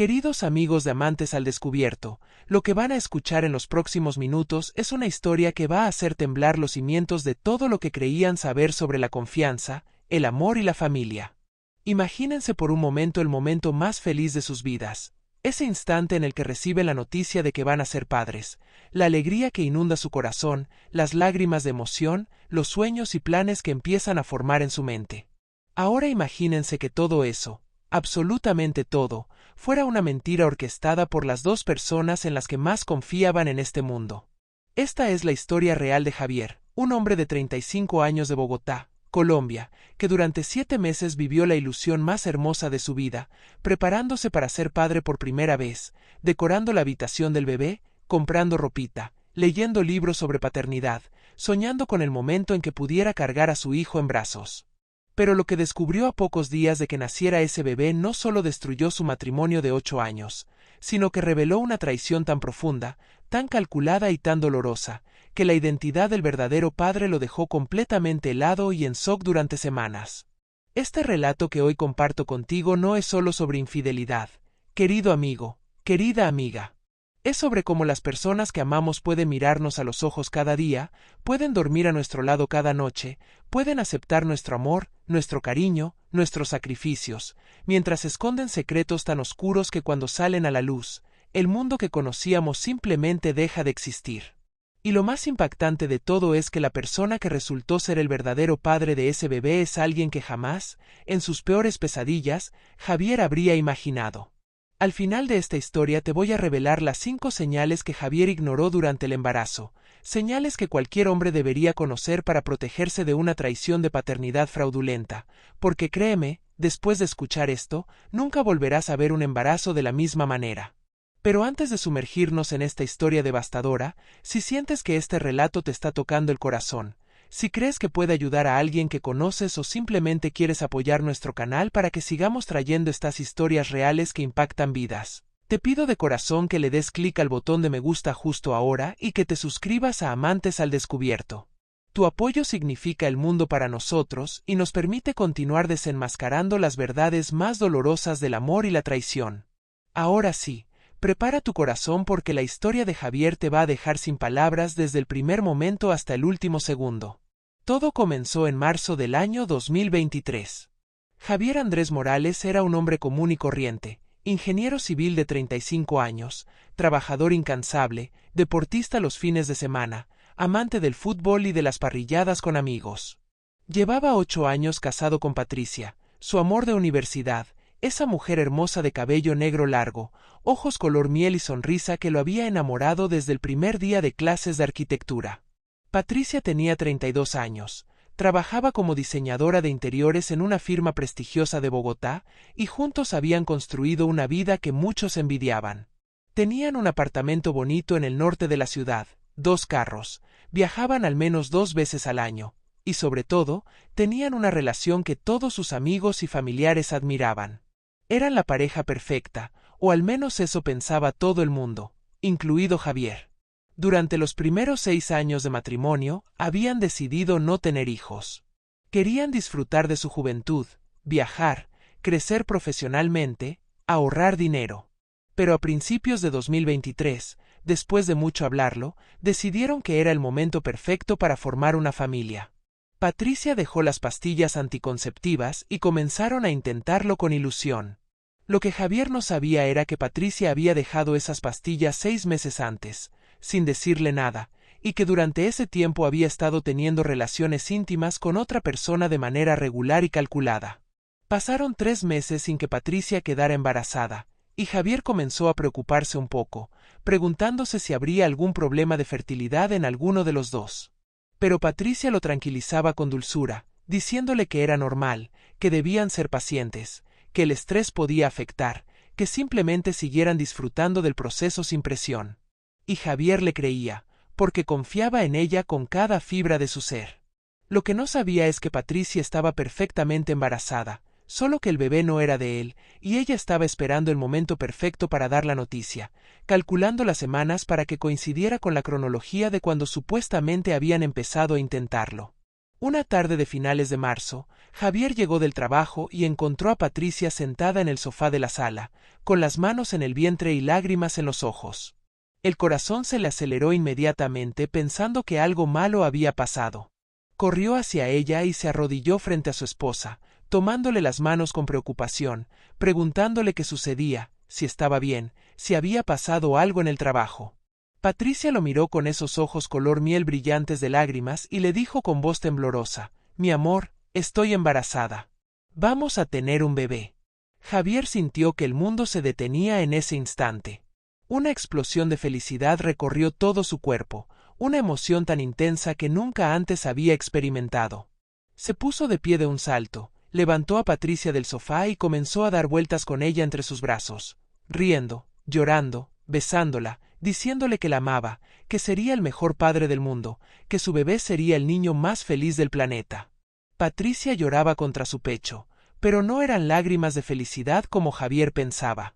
Queridos amigos de Amantes al Descubierto, lo que van a escuchar en los próximos minutos es una historia que va a hacer temblar los cimientos de todo lo que creían saber sobre la confianza, el amor y la familia. Imagínense por un momento el momento más feliz de sus vidas, ese instante en el que reciben la noticia de que van a ser padres, la alegría que inunda su corazón, las lágrimas de emoción, los sueños y planes que empiezan a formar en su mente. Ahora imagínense que todo eso, absolutamente todo, fuera una mentira orquestada por las dos personas en las que más confiaban en este mundo. Esta es la historia real de Javier, un hombre de 35 años de Bogotá, Colombia, que durante 7 meses vivió la ilusión más hermosa de su vida, preparándose para ser padre por primera vez, decorando la habitación del bebé, comprando ropita, leyendo libros sobre paternidad, soñando con el momento en que pudiera cargar a su hijo en brazos. Pero lo que descubrió a pocos días de que naciera ese bebé no solo destruyó su matrimonio de 8 años, sino que reveló una traición tan profunda, tan calculada y tan dolorosa, que la identidad del verdadero padre lo dejó completamente helado y en shock durante semanas. Este relato que hoy comparto contigo no es solo sobre infidelidad, querido amigo, querida amiga. Es sobre cómo las personas que amamos pueden mirarnos a los ojos cada día, pueden dormir a nuestro lado cada noche, pueden aceptar nuestro amor, nuestro cariño, nuestros sacrificios, mientras esconden secretos tan oscuros que cuando salen a la luz, el mundo que conocíamos simplemente deja de existir. Y lo más impactante de todo es que la persona que resultó ser el verdadero padre de ese bebé es alguien que jamás, en sus peores pesadillas, Javier habría imaginado. Al final de esta historia te voy a revelar las 5 señales que Javier ignoró durante el embarazo, señales que cualquier hombre debería conocer para protegerse de una traición de paternidad fraudulenta, porque créeme, después de escuchar esto, nunca volverás a ver un embarazo de la misma manera. Pero antes de sumergirnos en esta historia devastadora, si sientes que este relato te está tocando el corazón, si crees que puede ayudar a alguien que conoces o simplemente quieres apoyar nuestro canal para que sigamos trayendo estas historias reales que impactan vidas, te pido de corazón que le des clic al botón de me gusta justo ahora y que te suscribas a Amantes al Descubierto. Tu apoyo significa el mundo para nosotros y nos permite continuar desenmascarando las verdades más dolorosas del amor y la traición. Ahora sí, prepara tu corazón porque la historia de Javier te va a dejar sin palabras desde el primer momento hasta el último segundo. Todo comenzó en marzo del año 2023. Javier Andrés Morales era un hombre común y corriente, ingeniero civil de 35 años, trabajador incansable, deportista los fines de semana, amante del fútbol y de las parrilladas con amigos. Llevaba 8 años casado con Patricia, su amor de universidad, esa mujer hermosa de cabello negro largo, ojos color miel y sonrisa que lo había enamorado desde el primer día de clases de arquitectura. Patricia tenía 32 años, trabajaba como diseñadora de interiores en una firma prestigiosa de Bogotá y juntos habían construido una vida que muchos envidiaban. Tenían un apartamento bonito en el norte de la ciudad, 2 carros, viajaban al menos 2 veces al año, y sobre todo, tenían una relación que todos sus amigos y familiares admiraban. Eran la pareja perfecta, o al menos eso pensaba todo el mundo, incluido Javier. Durante los primeros 6 años de matrimonio, habían decidido no tener hijos. Querían disfrutar de su juventud, viajar, crecer profesionalmente, ahorrar dinero. Pero a principios de 2023, después de mucho hablarlo, decidieron que era el momento perfecto para formar una familia. Patricia dejó las pastillas anticonceptivas y comenzaron a intentarlo con ilusión. Lo que Javier no sabía era que Patricia había dejado esas pastillas 6 meses antes, sin decirle nada, y que durante ese tiempo había estado teniendo relaciones íntimas con otra persona de manera regular y calculada. Pasaron 3 meses sin que Patricia quedara embarazada, y Javier comenzó a preocuparse un poco, preguntándose si habría algún problema de fertilidad en alguno de los dos. Pero Patricia lo tranquilizaba con dulzura, diciéndole que era normal, que debían ser pacientes, que el estrés podía afectar, que simplemente siguieran disfrutando del proceso sin presión. Y Javier le creía, porque confiaba en ella con cada fibra de su ser. Lo que no sabía es que Patricia estaba perfectamente embarazada, solo que el bebé no era de él, y ella estaba esperando el momento perfecto para dar la noticia, calculando las semanas para que coincidiera con la cronología de cuando supuestamente habían empezado a intentarlo. Una tarde de finales de marzo, Javier llegó del trabajo y encontró a Patricia sentada en el sofá de la sala, con las manos en el vientre y lágrimas en los ojos. El corazón se le aceleró inmediatamente pensando que algo malo había pasado. Corrió hacia ella y se arrodilló frente a su esposa, tomándole las manos con preocupación, preguntándole qué sucedía, si estaba bien, si había pasado algo en el trabajo. Patricia lo miró con esos ojos color miel brillantes de lágrimas y le dijo con voz temblorosa: «Mi amor, estoy embarazada. Vamos a tener un bebé». Javier sintió que el mundo se detenía en ese instante. Una explosión de felicidad recorrió todo su cuerpo, una emoción tan intensa que nunca antes había experimentado. Se puso de pie de un salto, levantó a Patricia del sofá y comenzó a dar vueltas con ella entre sus brazos, riendo, llorando, besándola, diciéndole que la amaba, que sería el mejor padre del mundo, que su bebé sería el niño más feliz del planeta. Patricia lloraba contra su pecho, pero no eran lágrimas de felicidad como Javier pensaba.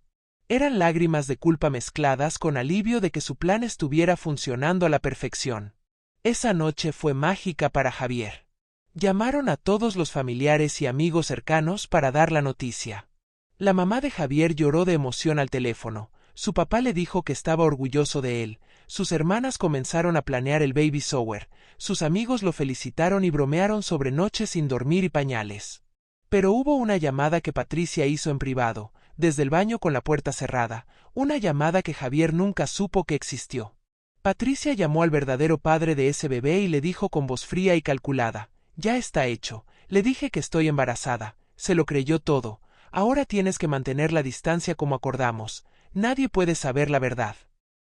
Eran lágrimas de culpa mezcladas con alivio de que su plan estuviera funcionando a la perfección. Esa noche fue mágica para Javier. Llamaron a todos los familiares y amigos cercanos para dar la noticia. La mamá de Javier lloró de emoción al teléfono. Su papá le dijo que estaba orgulloso de él. Sus hermanas comenzaron a planear el baby shower. Sus amigos lo felicitaron y bromearon sobre noches sin dormir y pañales. Pero hubo una llamada que Patricia hizo en privado, desde el baño con la puerta cerrada, una llamada que Javier nunca supo que existió. Patricia llamó al verdadero padre de ese bebé y le dijo con voz fría y calculada: «Ya está hecho, le dije que estoy embarazada». Se lo creyó todo. «Ahora tienes que mantener la distancia como acordamos. Nadie puede saber la verdad».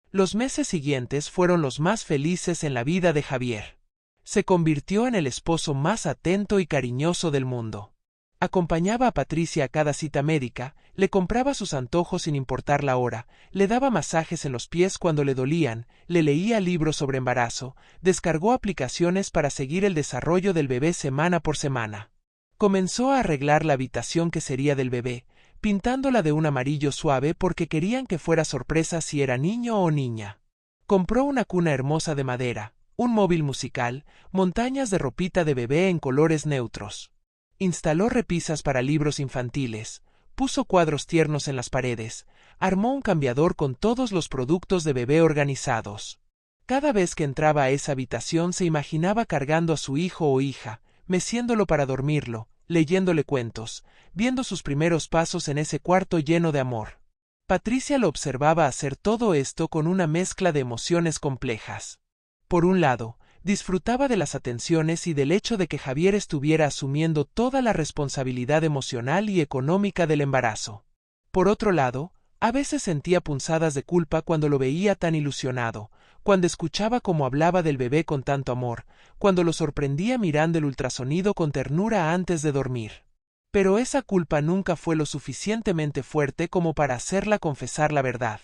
Los meses siguientes fueron los más felices en la vida de Javier. Se convirtió en el esposo más atento y cariñoso del mundo. Acompañaba a Patricia a cada cita médica, le compraba sus antojos sin importar la hora, le daba masajes en los pies cuando le dolían, le leía libros sobre embarazo, descargó aplicaciones para seguir el desarrollo del bebé semana por semana. Comenzó a arreglar la habitación que sería del bebé, pintándola de un amarillo suave porque querían que fuera sorpresa si era niño o niña. Compró una cuna hermosa de madera, un móvil musical, montañas de ropita de bebé en colores neutros. Instaló repisas para libros infantiles, puso cuadros tiernos en las paredes, armó un cambiador con todos los productos de bebé organizados. Cada vez que entraba a esa habitación se imaginaba cargando a su hijo o hija, meciéndolo para dormirlo, leyéndole cuentos, viendo sus primeros pasos en ese cuarto lleno de amor. Patricia lo observaba hacer todo esto con una mezcla de emociones complejas. Por un lado, disfrutaba de las atenciones y del hecho de que Javier estuviera asumiendo toda la responsabilidad emocional y económica del embarazo. Por otro lado, a veces sentía punzadas de culpa cuando lo veía tan ilusionado, cuando escuchaba cómo hablaba del bebé con tanto amor, cuando lo sorprendía mirando el ultrasonido con ternura antes de dormir. Pero esa culpa nunca fue lo suficientemente fuerte como para hacerla confesar la verdad.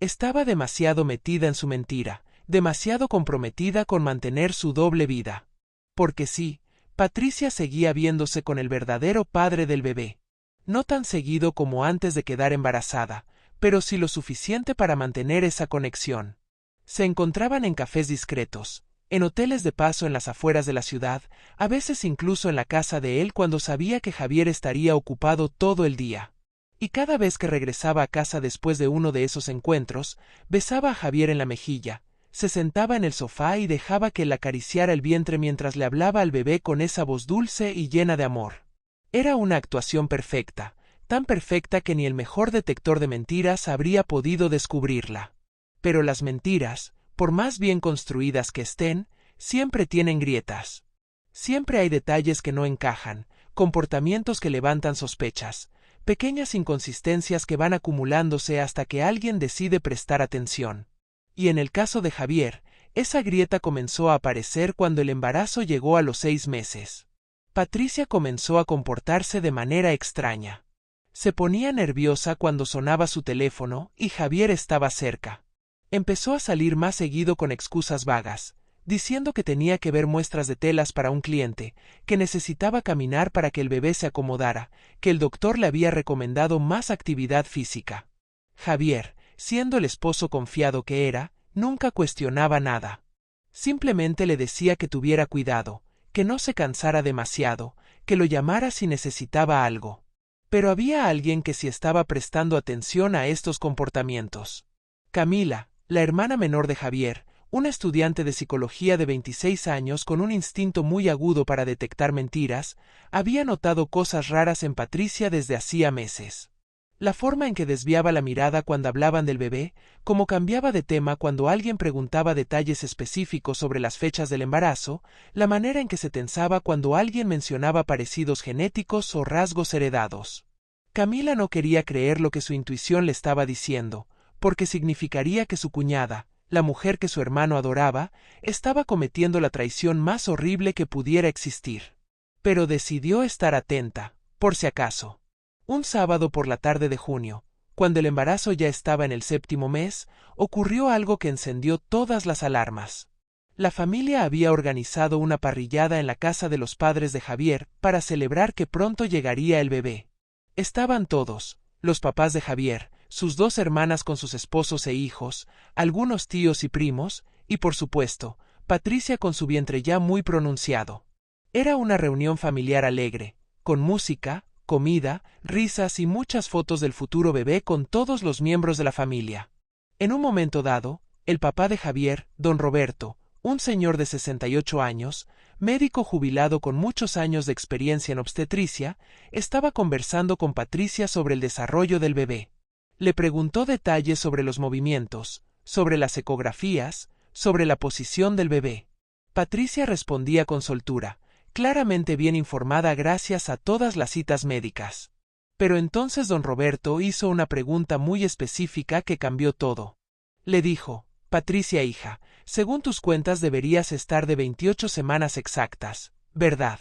Estaba demasiado metida en su mentira, demasiado comprometida con mantener su doble vida. Porque sí, Patricia seguía viéndose con el verdadero padre del bebé. No tan seguido como antes de quedar embarazada, pero sí lo suficiente para mantener esa conexión. Se encontraban en cafés discretos, en hoteles de paso en las afueras de la ciudad, a veces incluso en la casa de él cuando sabía que Javier estaría ocupado todo el día. Y cada vez que regresaba a casa después de uno de esos encuentros, besaba a Javier en la mejilla, se sentaba en el sofá y dejaba que él acariciara el vientre mientras le hablaba al bebé con esa voz dulce y llena de amor. Era una actuación perfecta, tan perfecta que ni el mejor detector de mentiras habría podido descubrirla. Pero las mentiras, por más bien construidas que estén, siempre tienen grietas. Siempre hay detalles que no encajan, comportamientos que levantan sospechas, pequeñas inconsistencias que van acumulándose hasta que alguien decide prestar atención. Y en el caso de Javier, esa grieta comenzó a aparecer cuando el embarazo llegó a los 6 meses. Patricia comenzó a comportarse de manera extraña. Se ponía nerviosa cuando sonaba su teléfono y Javier estaba cerca. Empezó a salir más seguido con excusas vagas, diciendo que tenía que ver muestras de telas para un cliente, que necesitaba caminar para que el bebé se acomodara, que el doctor le había recomendado más actividad física. Javier, siendo el esposo confiado que era, nunca cuestionaba nada. Simplemente le decía que tuviera cuidado, que no se cansara demasiado, que lo llamara si necesitaba algo. Pero había alguien que sí estaba prestando atención a estos comportamientos. Camila, la hermana menor de Javier, una estudiante de psicología de 26 años con un instinto muy agudo para detectar mentiras, había notado cosas raras en Patricia desde hacía meses. La forma en que desviaba la mirada cuando hablaban del bebé, cómo cambiaba de tema cuando alguien preguntaba detalles específicos sobre las fechas del embarazo, la manera en que se tensaba cuando alguien mencionaba parecidos genéticos o rasgos heredados. Camila no quería creer lo que su intuición le estaba diciendo, porque significaría que su cuñada, la mujer que su hermano adoraba, estaba cometiendo la traición más horrible que pudiera existir. Pero decidió estar atenta, por si acaso. Un sábado por la tarde de junio, cuando el embarazo ya estaba en el 7º mes, ocurrió algo que encendió todas las alarmas. La familia había organizado una parrillada en la casa de los padres de Javier para celebrar que pronto llegaría el bebé. Estaban todos, los papás de Javier, sus 2 hermanas con sus esposos e hijos, algunos tíos y primos, y por supuesto, Patricia con su vientre ya muy pronunciado. Era una reunión familiar alegre, con música, comida, risas y muchas fotos del futuro bebé con todos los miembros de la familia. En un momento dado, el papá de Javier, don Roberto, un señor de 68 años, médico jubilado con muchos años de experiencia en obstetricia, estaba conversando con Patricia sobre el desarrollo del bebé. Le preguntó detalles sobre los movimientos, sobre las ecografías, sobre la posición del bebé. Patricia respondía con soltura, claramente bien informada gracias a todas las citas médicas. Pero entonces don Roberto hizo una pregunta muy específica que cambió todo. Le dijo: Patricia hija, según tus cuentas deberías estar de 28 semanas exactas, ¿verdad?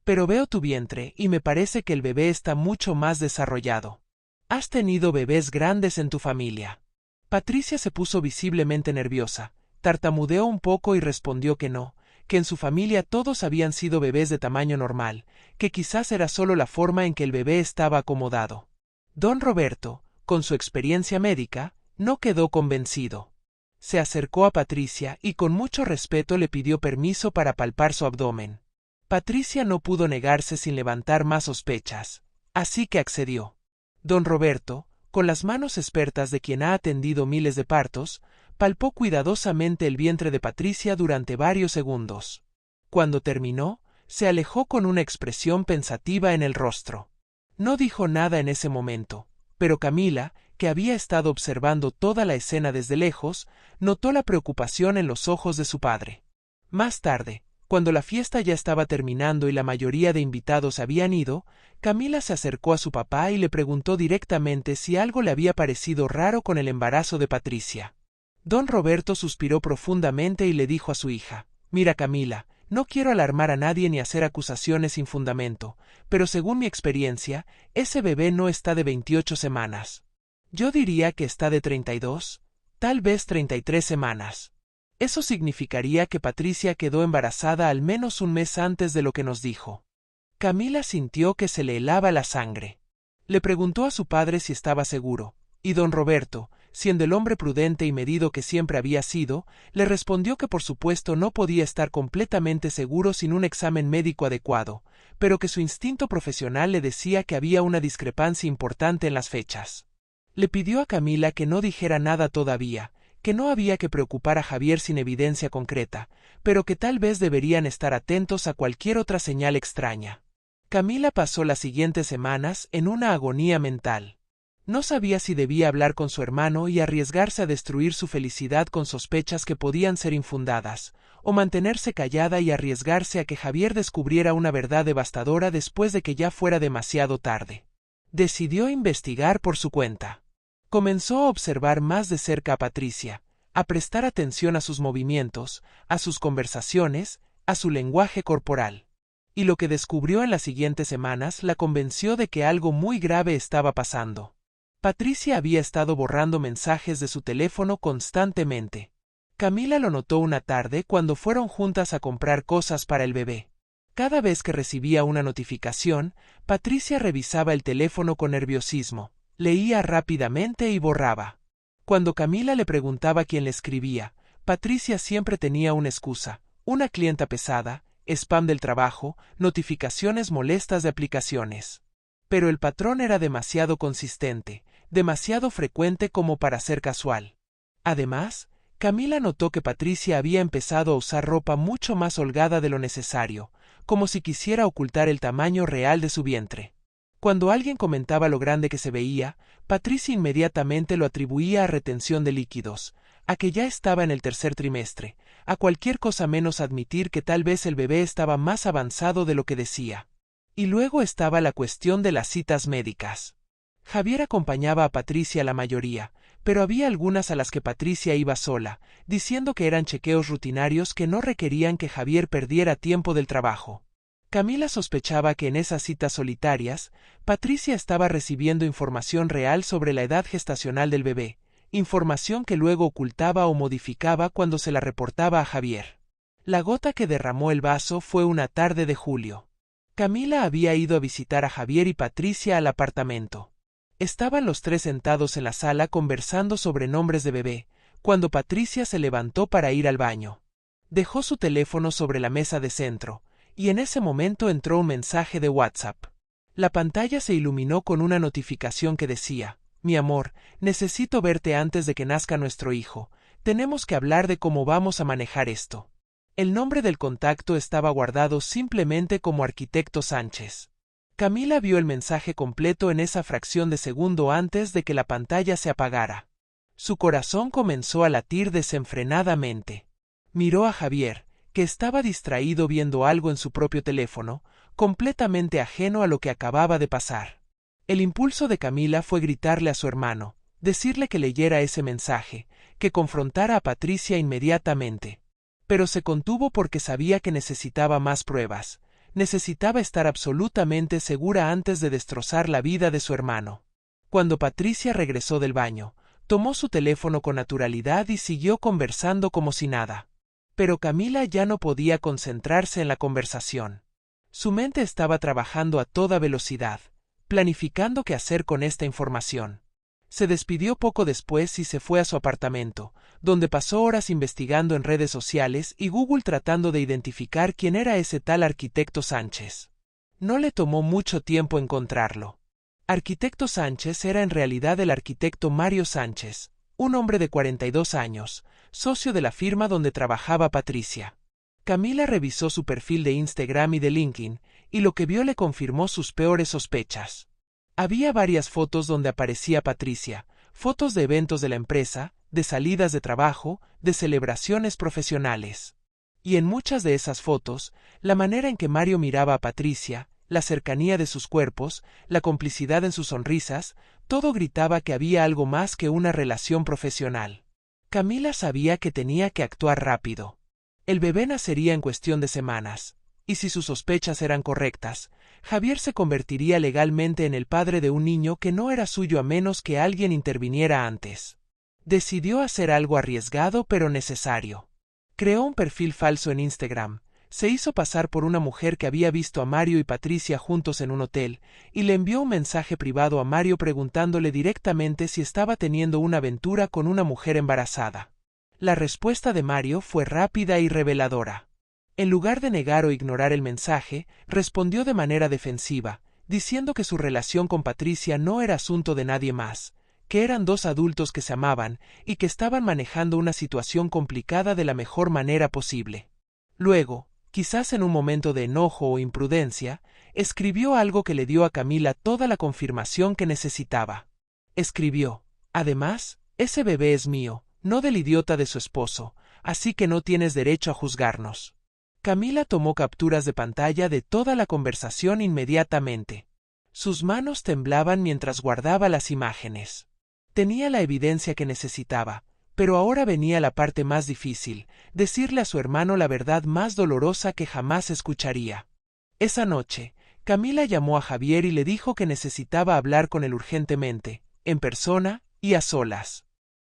Pero veo tu vientre y me parece que el bebé está mucho más desarrollado. ¿Has tenido bebés grandes en tu familia? Patricia se puso visiblemente nerviosa, tartamudeó un poco y respondió que no, que en su familia todos habían sido bebés de tamaño normal, que quizás era solo la forma en que el bebé estaba acomodado. Don Roberto, con su experiencia médica, no quedó convencido. Se acercó a Patricia y con mucho respeto le pidió permiso para palpar su abdomen. Patricia no pudo negarse sin levantar más sospechas, así que accedió. Don Roberto, con las manos expertas de quien ha atendido miles de partos, palpó cuidadosamente el vientre de Patricia durante varios segundos. Cuando terminó, se alejó con una expresión pensativa en el rostro. No dijo nada en ese momento, pero Camila, que había estado observando toda la escena desde lejos, notó la preocupación en los ojos de su padre. Más tarde, cuando la fiesta ya estaba terminando y la mayoría de invitados habían ido, Camila se acercó a su papá y le preguntó directamente si algo le había parecido raro con el embarazo de Patricia. Don Roberto suspiró profundamente y le dijo a su hija: Mira Camila, no quiero alarmar a nadie ni hacer acusaciones sin fundamento, pero según mi experiencia, ese bebé no está de 28 semanas. Yo diría que está de 32, tal vez 33 semanas. Eso significaría que Patricia quedó embarazada al menos un mes antes de lo que nos dijo. Camila sintió que se le helaba la sangre. Le preguntó a su padre si estaba seguro, y don Roberto, siendo el hombre prudente y medido que siempre había sido, le respondió que por supuesto no podía estar completamente seguro sin un examen médico adecuado, pero que su instinto profesional le decía que había una discrepancia importante en las fechas. Le pidió a Camila que no dijera nada todavía, que no había que preocupar a Javier sin evidencia concreta, pero que tal vez deberían estar atentos a cualquier otra señal extraña. Camila pasó las siguientes semanas en una agonía mental. No sabía si debía hablar con su hermano y arriesgarse a destruir su felicidad con sospechas que podían ser infundadas, o mantenerse callada y arriesgarse a que Javier descubriera una verdad devastadora después de que ya fuera demasiado tarde. Decidió investigar por su cuenta. Comenzó a observar más de cerca a Patricia, a prestar atención a sus movimientos, a sus conversaciones, a su lenguaje corporal. Y lo que descubrió en las siguientes semanas la convenció de que algo muy grave estaba pasando. Patricia había estado borrando mensajes de su teléfono constantemente. Camila lo notó una tarde cuando fueron juntas a comprar cosas para el bebé. Cada vez que recibía una notificación, Patricia revisaba el teléfono con nerviosismo, leía rápidamente y borraba. Cuando Camila le preguntaba quién le escribía, Patricia siempre tenía una excusa: una clienta pesada, spam del trabajo, notificaciones molestas de aplicaciones. Pero el patrón era demasiado consistente, demasiado frecuente como para ser casual. Además, Camila notó que Patricia había empezado a usar ropa mucho más holgada de lo necesario, como si quisiera ocultar el tamaño real de su vientre. Cuando alguien comentaba lo grande que se veía, Patricia inmediatamente lo atribuía a retención de líquidos, a que ya estaba en el tercer trimestre, a cualquier cosa menos admitir que tal vez el bebé estaba más avanzado de lo que decía. Y luego estaba la cuestión de las citas médicas. Javier acompañaba a Patricia la mayoría, pero había algunas a las que Patricia iba sola, diciendo que eran chequeos rutinarios que no requerían que Javier perdiera tiempo del trabajo. Camila sospechaba que en esas citas solitarias, Patricia estaba recibiendo información real sobre la edad gestacional del bebé, información que luego ocultaba o modificaba cuando se la reportaba a Javier. La gota que derramó el vaso fue una tarde de julio. Camila había ido a visitar a Javier y Patricia al apartamento. Estaban los tres sentados en la sala conversando sobre nombres de bebé, cuando Patricia se levantó para ir al baño. Dejó su teléfono sobre la mesa de centro, y en ese momento entró un mensaje de WhatsApp. La pantalla se iluminó con una notificación que decía: «Mi amor, necesito verte antes de que nazca nuestro hijo. Tenemos que hablar de cómo vamos a manejar esto». El nombre del contacto estaba guardado simplemente como Arquitecto Sánchez. Camila vio el mensaje completo en esa fracción de segundo antes de que la pantalla se apagara. Su corazón comenzó a latir desenfrenadamente. Miró a Javier, que estaba distraído viendo algo en su propio teléfono, completamente ajeno a lo que acababa de pasar. El impulso de Camila fue gritarle a su hermano, decirle que leyera ese mensaje, que confrontara a Patricia inmediatamente. Pero se contuvo porque sabía que necesitaba más pruebas. Necesitaba estar absolutamente segura antes de destrozar la vida de su hermano. Cuando Patricia regresó del baño, tomó su teléfono con naturalidad y siguió conversando como si nada. Pero Camila ya no podía concentrarse en la conversación. Su mente estaba trabajando a toda velocidad, planificando qué hacer con esta información. Se despidió poco después y se fue a su apartamento, donde pasó horas investigando en redes sociales y Google tratando de identificar quién era ese tal Arquitecto Sánchez. No le tomó mucho tiempo encontrarlo. Arquitecto Sánchez era en realidad el arquitecto Mario Sánchez, un hombre de 42 años, socio de la firma donde trabajaba Patricia. Camila revisó su perfil de Instagram y de LinkedIn, y lo que vio le confirmó sus peores sospechas. Había varias fotos donde aparecía Patricia, fotos de eventos de la empresa, de salidas de trabajo, de celebraciones profesionales. Y en muchas de esas fotos, la manera en que Mario miraba a Patricia, la cercanía de sus cuerpos, la complicidad en sus sonrisas, todo gritaba que había algo más que una relación profesional. Camila sabía que tenía que actuar rápido. El bebé nacería en cuestión de semanas, y si sus sospechas eran correctas, Javier se convertiría legalmente en el padre de un niño que no era suyo a menos que alguien interviniera antes. Decidió hacer algo arriesgado pero necesario. Creó un perfil falso en Instagram, se hizo pasar por una mujer que había visto a Mario y Patricia juntos en un hotel, y le envió un mensaje privado a Mario preguntándole directamente si estaba teniendo una aventura con una mujer embarazada. La respuesta de Mario fue rápida y reveladora. En lugar de negar o ignorar el mensaje, respondió de manera defensiva, diciendo que su relación con Patricia no era asunto de nadie más, que eran dos adultos que se amaban y que estaban manejando una situación complicada de la mejor manera posible. Luego, quizás en un momento de enojo o imprudencia, escribió algo que le dio a Camila toda la confirmación que necesitaba. Escribió: «Además, ese bebé es mío, no del idiota de su esposo, así que no tienes derecho a juzgarnos». Camila tomó capturas de pantalla de toda la conversación inmediatamente. Sus manos temblaban mientras guardaba las imágenes. Tenía la evidencia que necesitaba, pero ahora venía la parte más difícil, decirle a su hermano la verdad más dolorosa que jamás escucharía. Esa noche, Camila llamó a Javier y le dijo que necesitaba hablar con él urgentemente, en persona y a solas.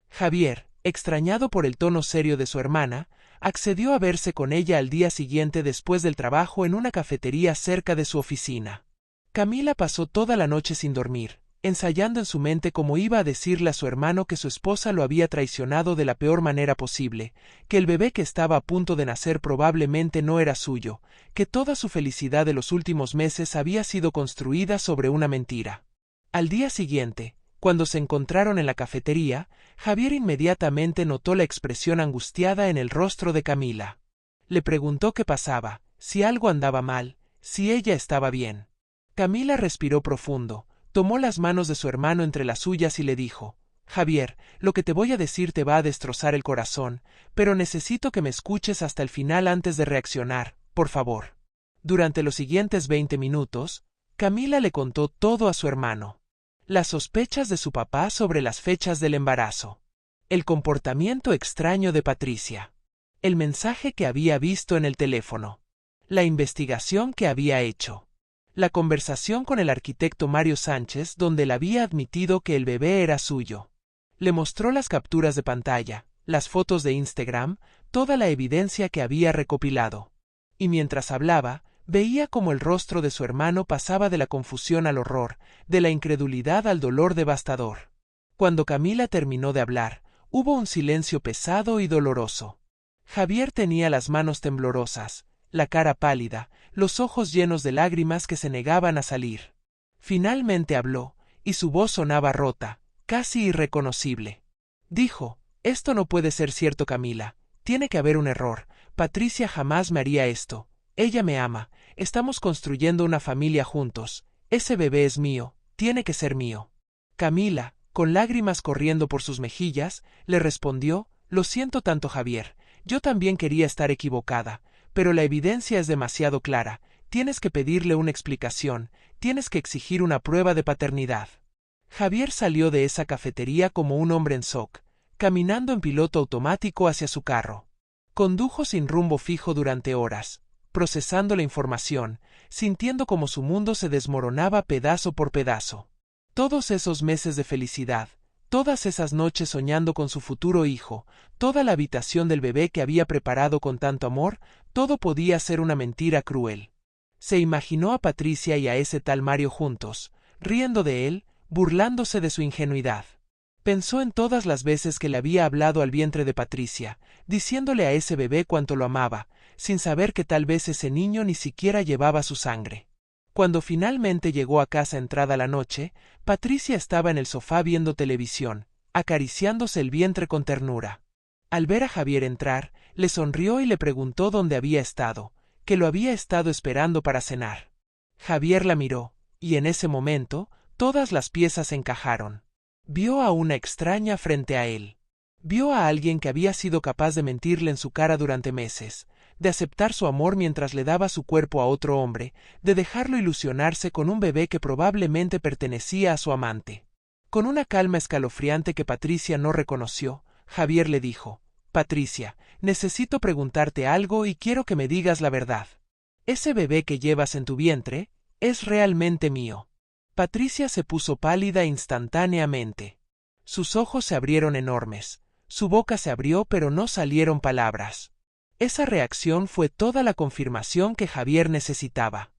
Javier, extrañado por el tono serio de su hermana, accedió a verse con ella al día siguiente después del trabajo en una cafetería cerca de su oficina. Camila pasó toda la noche sin dormir, ensayando en su mente cómo iba a decirle a su hermano que su esposa lo había traicionado de la peor manera posible, que el bebé que estaba a punto de nacer probablemente no era suyo, que toda su felicidad de los últimos meses había sido construida sobre una mentira. Al día siguiente, cuando se encontraron en la cafetería, Javier inmediatamente notó la expresión angustiada en el rostro de Camila. Le preguntó qué pasaba, si algo andaba mal, si ella estaba bien. Camila respiró profundo, tomó las manos de su hermano entre las suyas y le dijo: Javier, lo que te voy a decir te va a destrozar el corazón, pero necesito que me escuches hasta el final antes de reaccionar, por favor. Durante los siguientes 20 minutos, Camila le contó todo a su hermano. Las sospechas de su papá sobre las fechas del embarazo. El comportamiento extraño de Patricia. El mensaje que había visto en el teléfono. La investigación que había hecho. La conversación con el arquitecto Mario Sánchez donde él había admitido que el bebé era suyo. Le mostró las capturas de pantalla, las fotos de Instagram, toda la evidencia que había recopilado. Y mientras hablaba, veía cómo el rostro de su hermano pasaba de la confusión al horror, de la incredulidad al dolor devastador. Cuando Camila terminó de hablar, hubo un silencio pesado y doloroso. Javier tenía las manos temblorosas, la cara pálida, los ojos llenos de lágrimas que se negaban a salir. Finalmente habló, y su voz sonaba rota, casi irreconocible. Dijo: «Esto no puede ser cierto, Camila. Tiene que haber un error. Patricia jamás me haría esto. Ella me ama. Estamos construyendo una familia juntos. Ese bebé es mío. Tiene que ser mío». Camila, con lágrimas corriendo por sus mejillas, le respondió: «Lo siento tanto, Javier. Yo también quería estar equivocada, pero la evidencia es demasiado clara. Tienes que pedirle una explicación, tienes que exigir una prueba de paternidad». Javier salió de esa cafetería como un hombre en shock, caminando en piloto automático hacia su carro. Condujo sin rumbo fijo durante horas, procesando la información, sintiendo como su mundo se desmoronaba pedazo por pedazo. Todos esos meses de felicidad, todas esas noches soñando con su futuro hijo, toda la habitación del bebé que había preparado con tanto amor, todo podía ser una mentira cruel. Se imaginó a Patricia y a ese tal Mario juntos, riendo de él, burlándose de su ingenuidad. Pensó en todas las veces que le había hablado al vientre de Patricia, diciéndole a ese bebé cuánto lo amaba, sin saber que tal vez ese niño ni siquiera llevaba su sangre. Cuando finalmente llegó a casa entrada la noche, Patricia estaba en el sofá viendo televisión, acariciándose el vientre con ternura. Al ver a Javier entrar, le sonrió y le preguntó dónde había estado, que lo había estado esperando para cenar. Javier la miró, y en ese momento, todas las piezas encajaron. Vio a una extraña frente a él. Vio a alguien que había sido capaz de mentirle en su cara durante meses, de aceptar su amor mientras le daba su cuerpo a otro hombre, de dejarlo ilusionarse con un bebé que probablemente pertenecía a su amante. Con una calma escalofriante que Patricia no reconoció, Javier le dijo: «Patricia, necesito preguntarte algo y quiero que me digas la verdad. ¿Ese bebé que llevas en tu vientre es realmente mío?» Patricia se puso pálida instantáneamente. Sus ojos se abrieron enormes, su boca se abrió pero no salieron palabras. Esa reacción fue toda la confirmación que Javier necesitaba.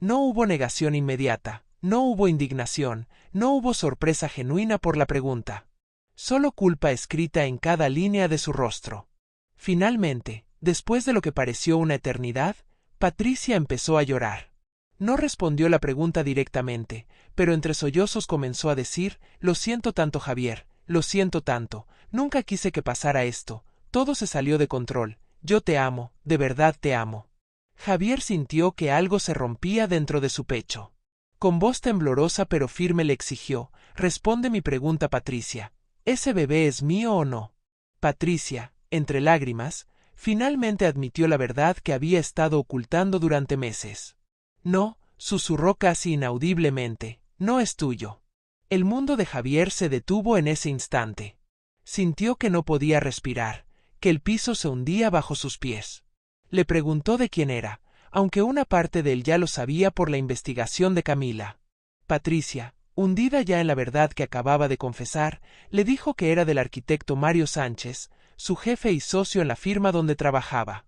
No hubo negación inmediata, no hubo indignación, no hubo sorpresa genuina por la pregunta. Solo culpa escrita en cada línea de su rostro. Finalmente, después de lo que pareció una eternidad, Patricia empezó a llorar. No respondió la pregunta directamente, pero entre sollozos comenzó a decir: «Lo siento tanto, Javier, lo siento tanto, nunca quise que pasara esto, todo se salió de control, yo te amo, de verdad te amo». Javier sintió que algo se rompía dentro de su pecho. Con voz temblorosa pero firme le exigió: «Responde mi pregunta, Patricia, ¿ese bebé es mío o no?». Patricia, entre lágrimas, finalmente admitió la verdad que había estado ocultando durante meses. «No», susurró casi inaudiblemente, «no es tuyo». El mundo de Javier se detuvo en ese instante. Sintió que no podía respirar, que el piso se hundía bajo sus pies. Le preguntó de quién era, aunque una parte de él ya lo sabía por la investigación de Camila. Patricia, hundida ya en la verdad que acababa de confesar, le dijo que era del arquitecto Mario Sánchez, su jefe y socio en la firma donde trabajaba.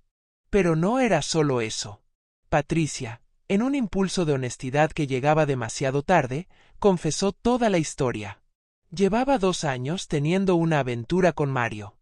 Pero no era solo eso. Patricia, en un impulso de honestidad que llegaba demasiado tarde, confesó toda la historia. Llevaba 2 años teniendo una aventura con Mario.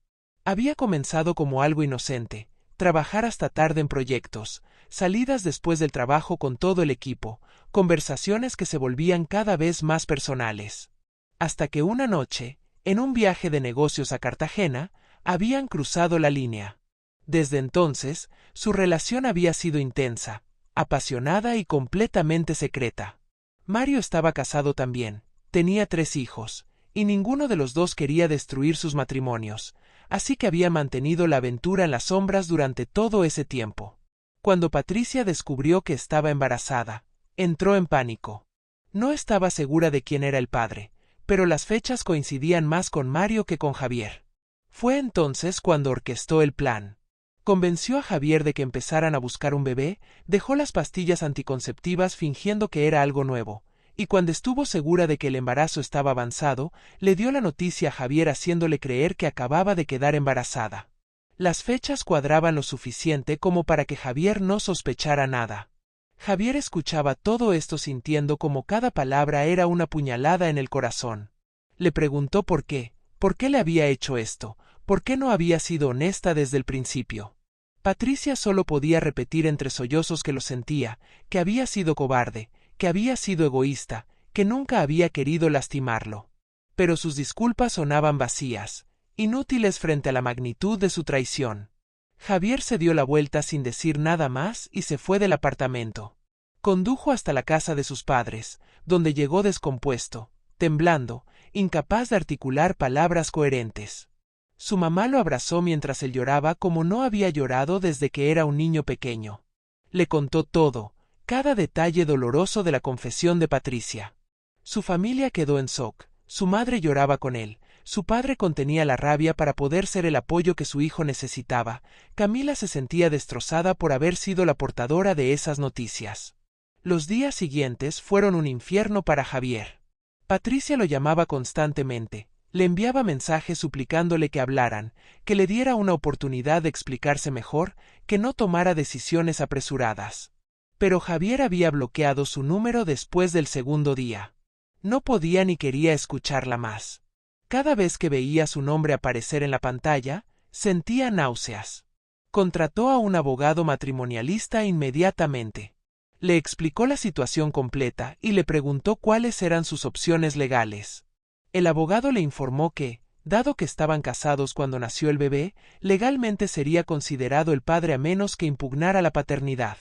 Había comenzado como algo inocente, trabajar hasta tarde en proyectos, salidas después del trabajo con todo el equipo, conversaciones que se volvían cada vez más personales. Hasta que una noche, en un viaje de negocios a Cartagena, habían cruzado la línea. Desde entonces, su relación había sido intensa, apasionada y completamente secreta. Mario estaba casado también, tenía 3 hijos, y ninguno de los dos quería destruir sus matrimonios, así que había mantenido la aventura en las sombras durante todo ese tiempo. Cuando Patricia descubrió que estaba embarazada, entró en pánico. No estaba segura de quién era el padre, pero las fechas coincidían más con Mario que con Javier. Fue entonces cuando orquestó el plan. Convenció a Javier de que empezaran a buscar un bebé, dejó las pastillas anticonceptivas fingiendo que era algo nuevo, y cuando estuvo segura de que el embarazo estaba avanzado, le dio la noticia a Javier haciéndole creer que acababa de quedar embarazada. Las fechas cuadraban lo suficiente como para que Javier no sospechara nada. Javier escuchaba todo esto sintiendo como cada palabra era una puñalada en el corazón. Le preguntó por qué le había hecho esto, por qué no había sido honesta desde el principio. Patricia solo podía repetir entre sollozos que lo sentía, que había sido cobarde, que había sido egoísta, que nunca había querido lastimarlo. Pero sus disculpas sonaban vacías, inútiles frente a la magnitud de su traición. Javier se dio la vuelta sin decir nada más y se fue del apartamento. Condujo hasta la casa de sus padres, donde llegó descompuesto, temblando, incapaz de articular palabras coherentes. Su mamá lo abrazó mientras él lloraba como no había llorado desde que era un niño pequeño. Le contó todo, cada detalle doloroso de la confesión de Patricia. Su familia quedó en shock, su madre lloraba con él, su padre contenía la rabia para poder ser el apoyo que su hijo necesitaba. Camila se sentía destrozada por haber sido la portadora de esas noticias. Los días siguientes fueron un infierno para Javier. Patricia lo llamaba constantemente, le enviaba mensajes suplicándole que hablaran, que le diera una oportunidad de explicarse mejor, que no tomara decisiones apresuradas. Pero Javier había bloqueado su número después del segundo día. No podía ni quería escucharla más. Cada vez que veía su nombre aparecer en la pantalla, sentía náuseas. Contrató a un abogado matrimonialista inmediatamente. Le explicó la situación completa y le preguntó cuáles eran sus opciones legales. El abogado le informó que, dado que estaban casados cuando nació el bebé, legalmente sería considerado el padre a menos que impugnara la paternidad.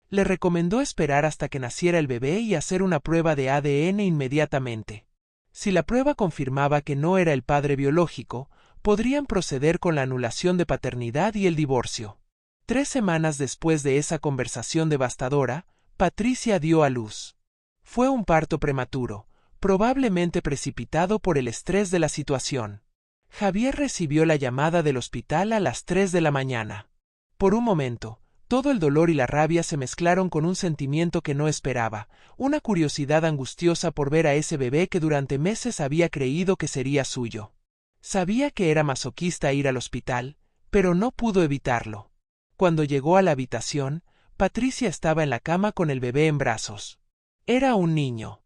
Le recomendó esperar hasta que naciera el bebé y hacer una prueba de ADN inmediatamente. Si la prueba confirmaba que no era el padre biológico, podrían proceder con la anulación de paternidad y el divorcio. 3 semanas después de esa conversación devastadora, Patricia dio a luz. Fue un parto prematuro, probablemente precipitado por el estrés de la situación. Javier recibió la llamada del hospital a las 3 de la mañana. Por un momento, todo el dolor y la rabia se mezclaron con un sentimiento que no esperaba, una curiosidad angustiosa por ver a ese bebé que durante meses había creído que sería suyo. Sabía que era masoquista ir al hospital, pero no pudo evitarlo. Cuando llegó a la habitación, Patricia estaba en la cama con el bebé en brazos. Era un niño.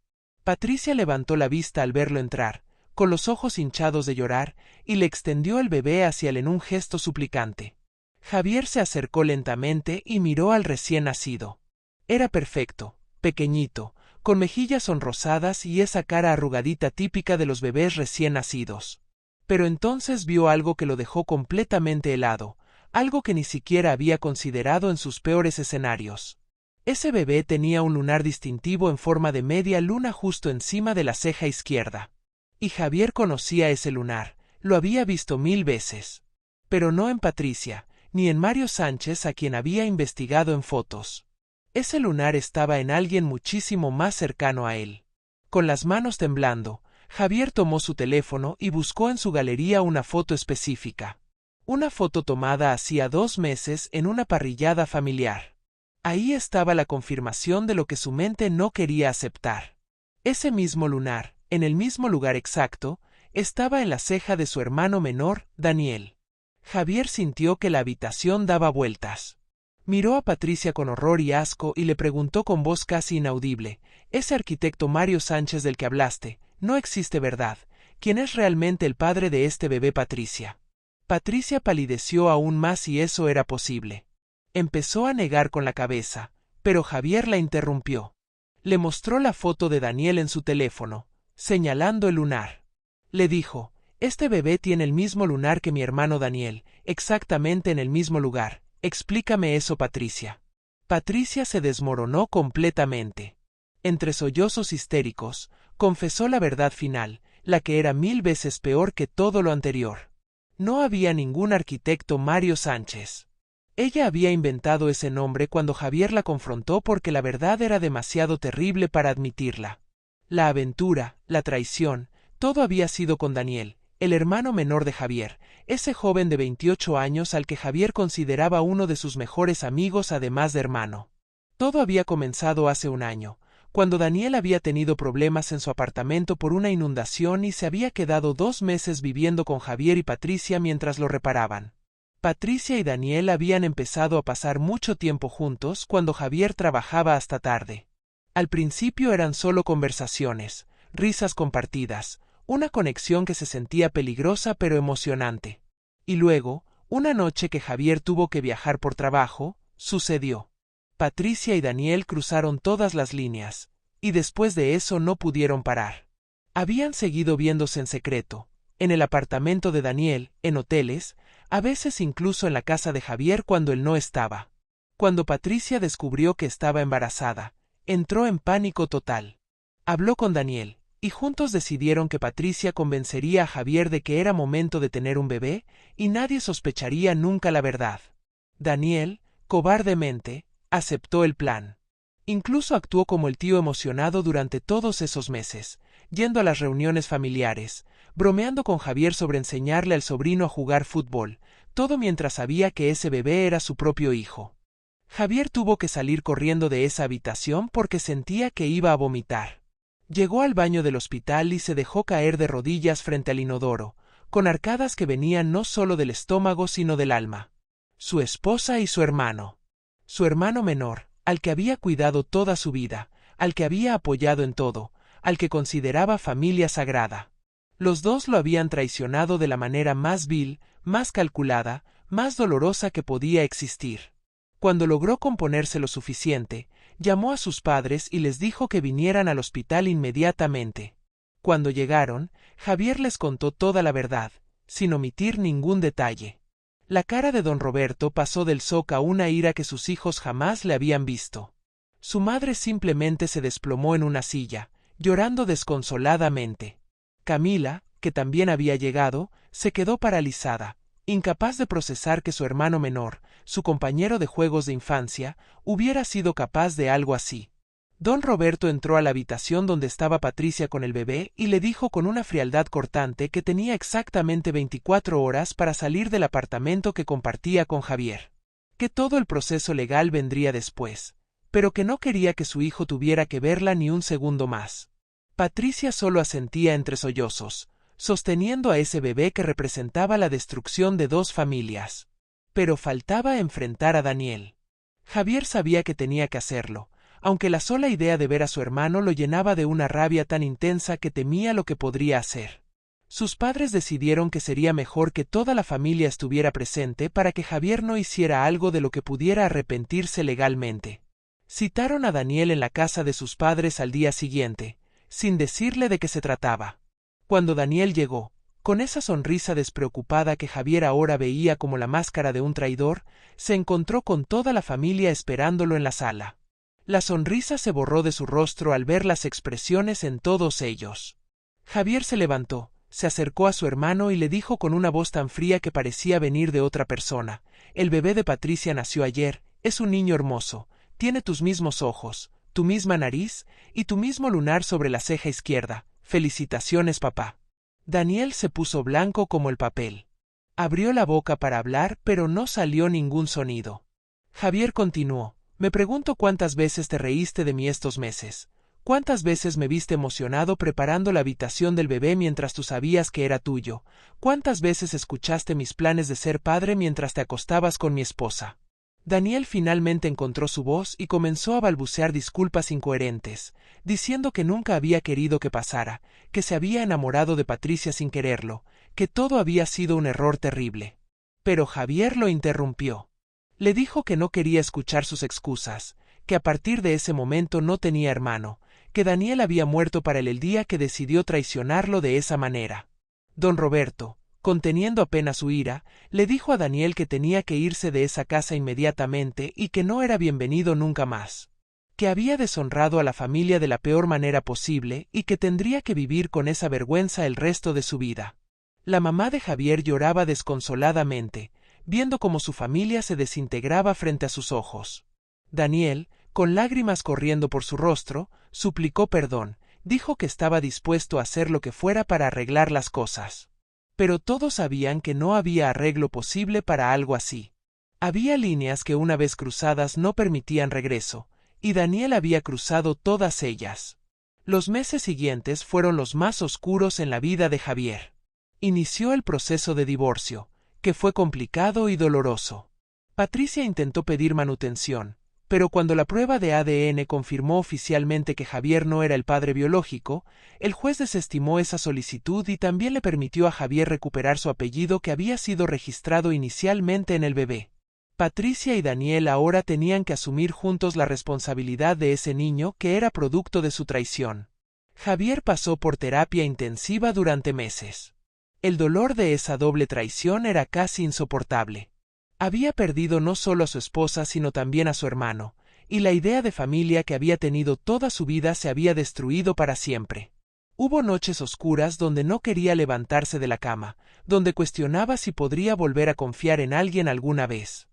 Patricia levantó la vista al verlo entrar, con los ojos hinchados de llorar, y le extendió el bebé hacia él en un gesto suplicante. Javier se acercó lentamente y miró al recién nacido. Era perfecto, pequeñito, con mejillas sonrosadas y esa cara arrugadita típica de los bebés recién nacidos. Pero entonces vio algo que lo dejó completamente helado, algo que ni siquiera había considerado en sus peores escenarios. Ese bebé tenía un lunar distintivo en forma de media luna justo encima de la ceja izquierda. Y Javier conocía ese lunar, lo había visto 1000 veces. Pero no en Patricia, ni en Mario Sánchez, a quien había investigado en fotos. Ese lunar estaba en alguien muchísimo más cercano a él. Con las manos temblando, Javier tomó su teléfono y buscó en su galería una foto específica. Una foto tomada hacía 2 meses en una parrillada familiar. Ahí estaba la confirmación de lo que su mente no quería aceptar. Ese mismo lunar, en el mismo lugar exacto, estaba en la ceja de su hermano menor, Daniel. Javier sintió que la habitación daba vueltas. Miró a Patricia con horror y asco y le preguntó con voz casi inaudible: «Ese arquitecto Mario Sánchez del que hablaste, no existe, ¿verdad? ¿Quién es realmente el padre de este bebé, Patricia?» Patricia palideció aún más si eso era posible. Empezó a negar con la cabeza, pero Javier la interrumpió. Le mostró la foto de Daniel en su teléfono, señalando el lunar. Le dijo: «Este bebé tiene el mismo lunar que mi hermano Daniel, exactamente en el mismo lugar. Explícame eso, Patricia». Patricia se desmoronó completamente. Entre sollozos histéricos, confesó la verdad final, la que era 1000 veces peor que todo lo anterior. No había ningún arquitecto Mario Sánchez. Ella había inventado ese nombre cuando Javier la confrontó porque la verdad era demasiado terrible para admitirla. La aventura, la traición, todo había sido con Daniel, el hermano menor de Javier, ese joven de 28 años al que Javier consideraba uno de sus mejores amigos además de hermano. Todo había comenzado hace un año, cuando Daniel había tenido problemas en su apartamento por una inundación y se había quedado 2 meses viviendo con Javier y Patricia mientras lo reparaban. Patricia y Daniel habían empezado a pasar mucho tiempo juntos cuando Javier trabajaba hasta tarde. Al principio eran solo conversaciones, risas compartidas, una conexión que se sentía peligrosa pero emocionante. Y luego, una noche que Javier tuvo que viajar por trabajo, sucedió. Patricia y Daniel cruzaron todas las líneas, y después de eso no pudieron parar. Habían seguido viéndose en secreto, en el apartamento de Daniel, en hoteles, a veces incluso en la casa de Javier cuando él no estaba. Cuando Patricia descubrió que estaba embarazada, entró en pánico total. Habló con Daniel, y juntos decidieron que Patricia convencería a Javier de que era momento de tener un bebé, y nadie sospecharía nunca la verdad. Daniel, cobardemente, aceptó el plan. Incluso actuó como el tío emocionado durante todos esos meses, yendo a las reuniones familiares, bromeando con Javier sobre enseñarle al sobrino a jugar fútbol, todo mientras sabía que ese bebé era su propio hijo. Javier tuvo que salir corriendo de esa habitación porque sentía que iba a vomitar. Llegó al baño del hospital y se dejó caer de rodillas frente al inodoro, con arcadas que venían no solo del estómago sino del alma. Su esposa y su hermano menor, al que había cuidado toda su vida, al que había apoyado en todo, al que consideraba familia sagrada. Los dos lo habían traicionado de la manera más vil, más calculada, más dolorosa que podía existir. Cuando logró componerse lo suficiente, llamó a sus padres y les dijo que vinieran al hospital inmediatamente. Cuando llegaron, Javier les contó toda la verdad, sin omitir ningún detalle. La cara de don Roberto pasó del shock a una ira que sus hijos jamás le habían visto. Su madre simplemente se desplomó en una silla, llorando desconsoladamente. Camila, que también había llegado, se quedó paralizada, incapaz de procesar que su hermano menor, su compañero de juegos de infancia, hubiera sido capaz de algo así. Don Roberto entró a la habitación donde estaba Patricia con el bebé y le dijo con una frialdad cortante que tenía exactamente 24 horas para salir del apartamento que compartía con Javier. Que todo el proceso legal vendría después, pero que no quería que su hijo tuviera que verla ni un segundo más. Patricia solo asentía entre sollozos, sosteniendo a ese bebé que representaba la destrucción de 2 familias. Pero faltaba enfrentar a Daniel. Javier sabía que tenía que hacerlo, aunque la sola idea de ver a su hermano lo llenaba de una rabia tan intensa que temía lo que podría hacer. Sus padres decidieron que sería mejor que toda la familia estuviera presente para que Javier no hiciera algo de lo que pudiera arrepentirse legalmente. Citaron a Daniel en la casa de sus padres al día siguiente, sin decirle de qué se trataba. Cuando Daniel llegó, con esa sonrisa despreocupada que Javier ahora veía como la máscara de un traidor, se encontró con toda la familia esperándolo en la sala. La sonrisa se borró de su rostro al ver las expresiones en todos ellos. Javier se levantó, se acercó a su hermano y le dijo con una voz tan fría que parecía venir de otra persona: «El bebé de Patricia nació ayer, es un niño hermoso, tiene tus mismos ojos, tu misma nariz y tu mismo lunar sobre la ceja izquierda. Felicitaciones, papá». Daniel se puso blanco como el papel. Abrió la boca para hablar, pero no salió ningún sonido. Javier continuó: «Me pregunto cuántas veces te reíste de mí estos meses. ¿Cuántas veces me viste emocionado preparando la habitación del bebé mientras tú sabías que era tuyo? ¿Cuántas veces escuchaste mis planes de ser padre mientras te acostabas con mi esposa? Daniel finalmente encontró su voz y comenzó a balbucear disculpas incoherentes, diciendo que nunca había querido que pasara, que se había enamorado de Patricia sin quererlo, que todo había sido un error terrible. Pero Javier lo interrumpió. Le dijo que no quería escuchar sus excusas, que a partir de ese momento no tenía hermano, que Daniel había muerto para él el día que decidió traicionarlo de esa manera. Don Roberto, conteniendo apenas su ira, le dijo a Daniel que tenía que irse de esa casa inmediatamente y que no era bienvenido nunca más, que había deshonrado a la familia de la peor manera posible y que tendría que vivir con esa vergüenza el resto de su vida. La mamá de Javier lloraba desconsoladamente, viendo cómo su familia se desintegraba frente a sus ojos. Daniel, con lágrimas corriendo por su rostro, suplicó perdón, dijo que estaba dispuesto a hacer lo que fuera para arreglar las cosas. Pero todos sabían que no había arreglo posible para algo así. Había líneas que una vez cruzadas no permitían regreso, y Daniel había cruzado todas ellas. Los meses siguientes fueron los más oscuros en la vida de Javier. Inició el proceso de divorcio, que fue complicado y doloroso. Patricia intentó pedir manutención, pero cuando la prueba de ADN confirmó oficialmente que Javier no era el padre biológico, el juez desestimó esa solicitud y también le permitió a Javier recuperar su apellido que había sido registrado inicialmente en el bebé. Patricia y Daniel ahora tenían que asumir juntos la responsabilidad de ese niño que era producto de su traición. Javier pasó por terapia intensiva durante meses. El dolor de esa doble traición era casi insoportable. Había perdido no solo a su esposa sino también a su hermano, y la idea de familia que había tenido toda su vida se había destruido para siempre. Hubo noches oscuras donde no quería levantarse de la cama, donde cuestionaba si podría volver a confiar en alguien alguna vez.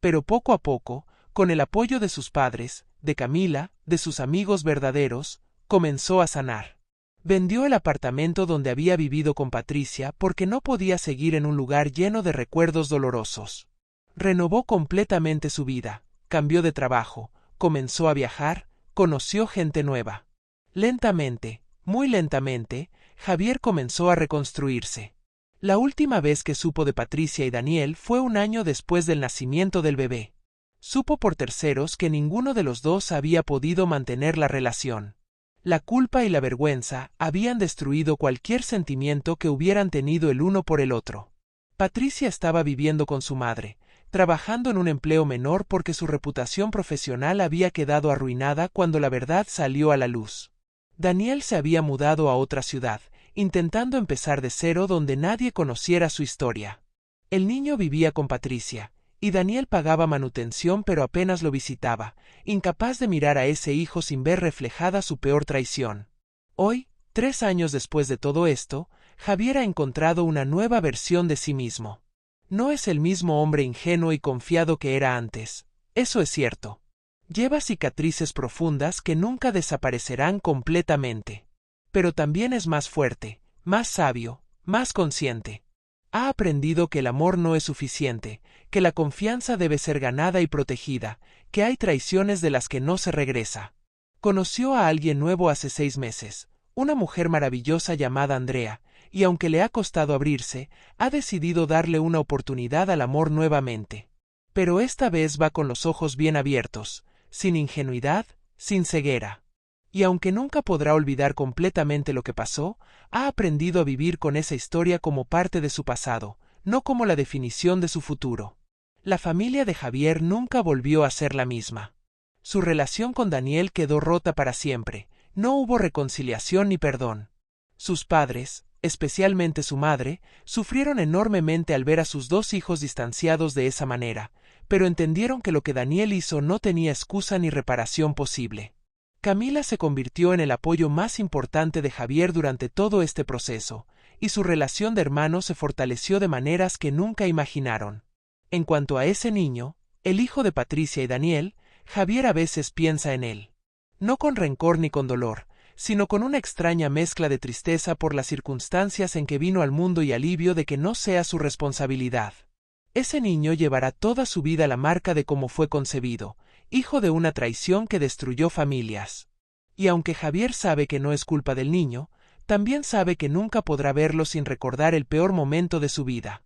Pero poco a poco, con el apoyo de sus padres, de Camila, de sus amigos verdaderos, comenzó a sanar. Vendió el apartamento donde había vivido con Patricia porque no podía seguir en un lugar lleno de recuerdos dolorosos. Renovó completamente su vida, cambió de trabajo, comenzó a viajar, conoció gente nueva. Lentamente, muy lentamente, Javier comenzó a reconstruirse. La última vez que supo de Patricia y Daniel fue un año después del nacimiento del bebé. Supo por terceros que ninguno de los dos había podido mantener la relación. La culpa y la vergüenza habían destruido cualquier sentimiento que hubieran tenido el uno por el otro. Patricia estaba viviendo con su madre, trabajando en un empleo menor porque su reputación profesional había quedado arruinada cuando la verdad salió a la luz. Daniel se había mudado a otra ciudad, intentando empezar de cero donde nadie conociera su historia. El niño vivía con Patricia, y Daniel pagaba manutención pero apenas lo visitaba, incapaz de mirar a ese hijo sin ver reflejada su peor traición. Hoy, 3 años después de todo esto, Javier ha encontrado una nueva versión de sí mismo. No es el mismo hombre ingenuo y confiado que era antes, eso es cierto. Lleva cicatrices profundas que nunca desaparecerán completamente. Pero también es más fuerte, más sabio, más consciente. Ha aprendido que el amor no es suficiente, que la confianza debe ser ganada y protegida, que hay traiciones de las que no se regresa. Conoció a alguien nuevo hace 6 meses, una mujer maravillosa llamada Andrea, y aunque le ha costado abrirse, ha decidido darle una oportunidad al amor nuevamente. Pero esta vez va con los ojos bien abiertos, sin ingenuidad, sin ceguera. Y aunque nunca podrá olvidar completamente lo que pasó, ha aprendido a vivir con esa historia como parte de su pasado, no como la definición de su futuro. La familia de Javier nunca volvió a ser la misma. Su relación con Daniel quedó rota para siempre, no hubo reconciliación ni perdón. Sus padres, especialmente su madre, sufrieron enormemente al ver a sus 2 hijos distanciados de esa manera, pero entendieron que lo que Daniel hizo no tenía excusa ni reparación posible. Camila se convirtió en el apoyo más importante de Javier durante todo este proceso, y su relación de hermanos se fortaleció de maneras que nunca imaginaron. En cuanto a ese niño, el hijo de Patricia y Daniel, Javier a veces piensa en él. No con rencor ni con dolor, sino con una extraña mezcla de tristeza por las circunstancias en que vino al mundo y alivio de que no sea su responsabilidad. Ese niño llevará toda su vida la marca de cómo fue concebido, hijo de una traición que destruyó familias. Y aunque Javier sabe que no es culpa del niño, también sabe que nunca podrá verlo sin recordar el peor momento de su vida.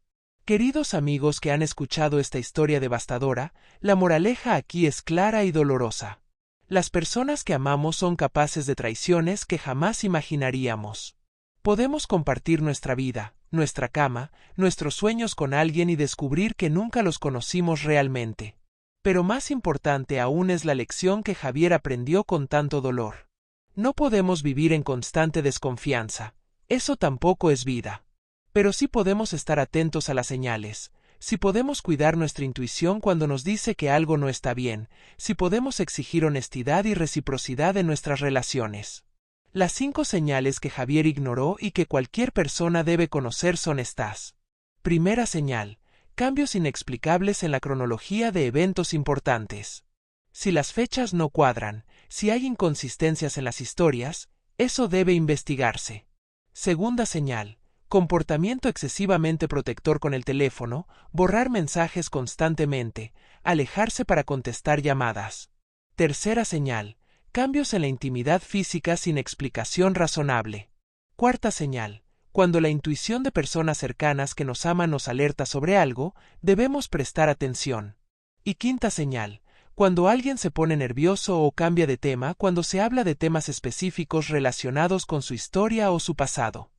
Queridos amigos que han escuchado esta historia devastadora, la moraleja aquí es clara y dolorosa. Las personas que amamos son capaces de traiciones que jamás imaginaríamos. Podemos compartir nuestra vida, nuestra cama, nuestros sueños con alguien y descubrir que nunca los conocimos realmente. Pero más importante aún es la lección que Javier aprendió con tanto dolor. No podemos vivir en constante desconfianza. Eso tampoco es vida. Pero sí podemos estar atentos a las señales, si podemos cuidar nuestra intuición cuando nos dice que algo no está bien, si podemos exigir honestidad y reciprocidad en nuestras relaciones. Las 5 señales que Javier ignoró y que cualquier persona debe conocer son estas. Primera señal: cambios inexplicables en la cronología de eventos importantes. Si las fechas no cuadran, si hay inconsistencias en las historias, eso debe investigarse. Segunda señal: comportamiento excesivamente protector con el teléfono, borrar mensajes constantemente, alejarse para contestar llamadas. Tercera señal: cambios en la intimidad física sin explicación razonable. Cuarta señal: cuando la intuición de personas cercanas que nos aman nos alerta sobre algo, debemos prestar atención. Y quinta señal: cuando alguien se pone nervioso o cambia de tema cuando se habla de temas específicos relacionados con su historia o su pasado.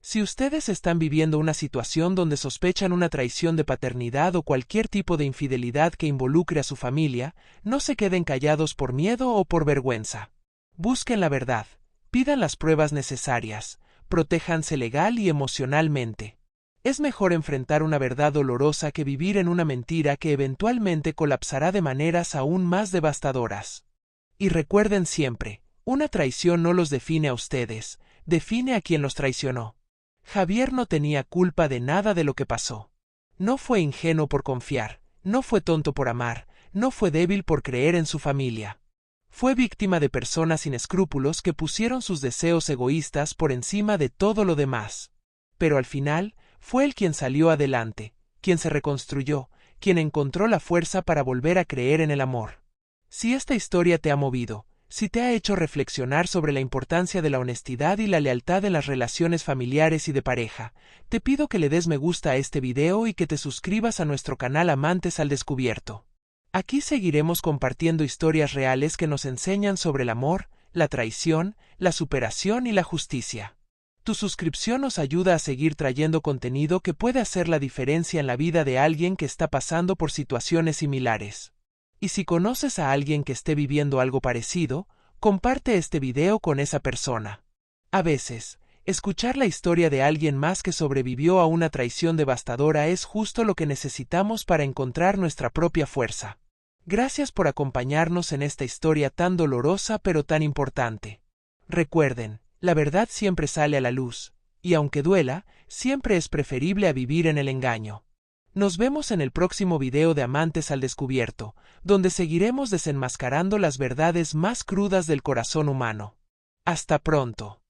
Si ustedes están viviendo una situación donde sospechan una traición de paternidad o cualquier tipo de infidelidad que involucre a su familia, no se queden callados por miedo o por vergüenza. Busquen la verdad, pidan las pruebas necesarias, protéjanse legal y emocionalmente. Es mejor enfrentar una verdad dolorosa que vivir en una mentira que eventualmente colapsará de maneras aún más devastadoras. Y recuerden siempre, una traición no los define a ustedes, define a quien los traicionó. Javier no tenía culpa de nada de lo que pasó. No fue ingenuo por confiar, no fue tonto por amar, no fue débil por creer en su familia. Fue víctima de personas sin escrúpulos que pusieron sus deseos egoístas por encima de todo lo demás. Pero al final, fue él quien salió adelante, quien se reconstruyó, quien encontró la fuerza para volver a creer en el amor. Si esta historia te ha movido, si te ha hecho reflexionar sobre la importancia de la honestidad y la lealtad en las relaciones familiares y de pareja, te pido que le des me gusta a este video y que te suscribas a nuestro canal Amantes al Descubierto. Aquí seguiremos compartiendo historias reales que nos enseñan sobre el amor, la traición, la superación y la justicia. Tu suscripción nos ayuda a seguir trayendo contenido que puede hacer la diferencia en la vida de alguien que está pasando por situaciones similares. Y si conoces a alguien que esté viviendo algo parecido, comparte este video con esa persona. A veces, escuchar la historia de alguien más que sobrevivió a una traición devastadora es justo lo que necesitamos para encontrar nuestra propia fuerza. Gracias por acompañarnos en esta historia tan dolorosa pero tan importante. Recuerden, la verdad siempre sale a la luz, y aunque duela, siempre es preferible a vivir en el engaño. Nos vemos en el próximo video de Amantes al Descubierto, donde seguiremos desenmascarando las verdades más crudas del corazón humano. Hasta pronto.